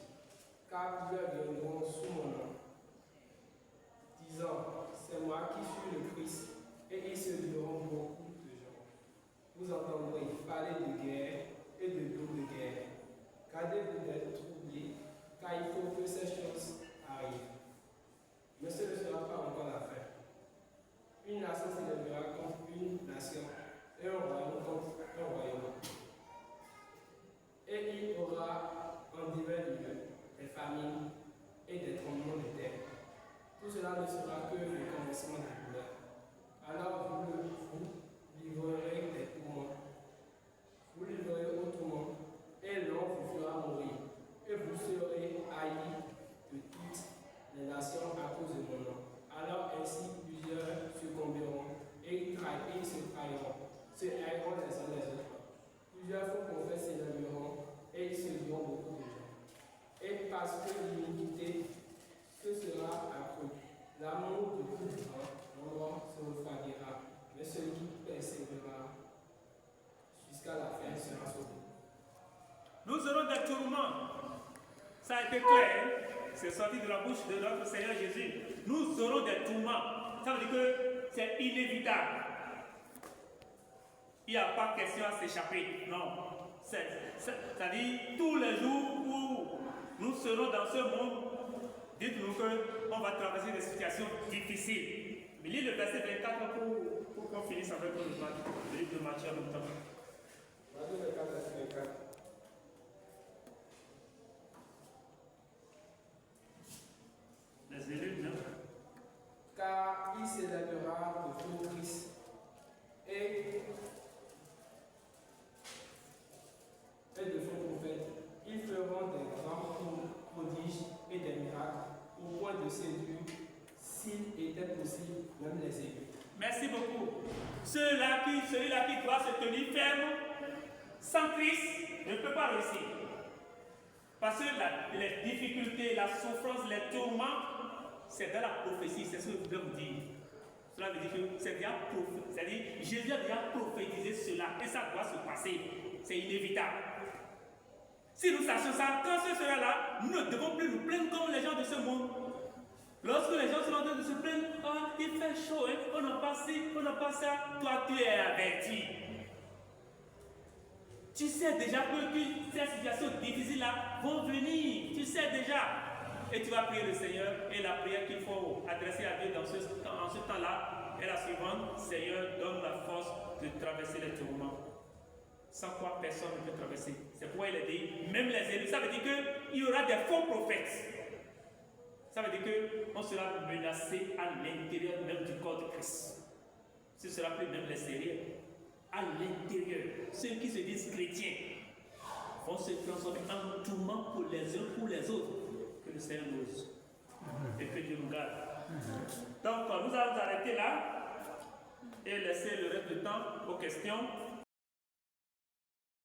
car plusieurs viendront sous mon nom, disant, c'est moi qui suis le Christ, et ils séduiront beaucoup de gens. Vous entendrez parler de guerre et de double guerre. Gardez-vous d'être troublés, car il faut que ces choses arrivent. Mais ce ne sera pas encore la fin. Une nation s'élèvera contre une nation, et un royaume contre un royaume. Et il y aura en divers lieux des famines et des tremblements de terre. Tout cela ne sera que le commencement des douleurs. Alors vous livrerez des tourments. Vous livrerez au tourment, et l'homme vous fera mourir. Et vous serez haïs de toutes les nations à cause de mon nom. Alors ainsi plusieurs succomberont et ils se trahiront, se haïront les uns les autres. Plusieurs faux prophètes s'élèveront et ils séduiront beaucoup de gens. Et parce que l'iniquité ce sera accrue, l'amour de tout le monde se refroidira, mais celui qui persévérera jusqu'à la fin sera sauvé. Nous aurons des tourments. Ça a été clair. C'est sorti de la bouche de notre Seigneur Jésus. Nous aurons des tourments. Ça veut dire que c'est inévitable. Il n'y a pas question à s'échapper. Non. C'est-à-dire, tous les jours où nous serons dans ce monde, dites-nous qu'on va traverser des situations difficiles. Mais lis le verset 24 pour qu'on finisse avec le livre de Matthieu en même temps. Matthieu 24, verset 24. célébrera le faux Christ et de faux prophètes. Ils feront des grands prodiges et des miracles au point de séduire, s'il était possible, même les élus. Merci beaucoup. Celui-là qui doit se tenir ferme, sans Christ, ne peut pas réussir. Parce que les difficultés, la souffrance, les tourments, c'est dans la prophétie, c'est ce que je voulais vous dire. Cela veut dire que c'est déjà prophétisé. C'est-à-dire, Jésus a déjà prophétisé cela et ça doit se passer. C'est inévitable. Si nous sachions ça, quand ce sera là, nous ne devons plus nous plaindre comme les gens de ce monde. Lorsque les gens sont en train de se plaindre, ah, il fait chaud, hein, on n'a pas ci, on n'a pas ça, toi tu es averti. Tu sais déjà que ces situations difficiles-là vont venir. Tu sais déjà. Et tu vas prier le Seigneur. Et la prière qu'il faut adresser à Dieu en ce temps-là est la suivante. Seigneur, donne la force de traverser les tourments. Sans quoi personne ne peut traverser. C'est pourquoi il a dit, même les élus, ça veut dire qu'il y aura des faux prophètes. Ça veut dire qu'on sera menacé à l'intérieur même du corps de Christ. Ce ne sera plus même les sérieux. À l'intérieur, ceux qui se disent chrétiens vont se transformer en tourment pour les uns pour les autres. Que le Seigneur nous et que Dieu nous garde. Donc, nous allons arrêter là et laisser le reste du temps aux questions.